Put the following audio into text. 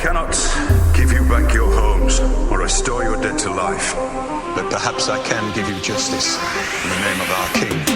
Cannot give you back your homes or restore your dead to life. But perhaps I can give you justice in the name of our king.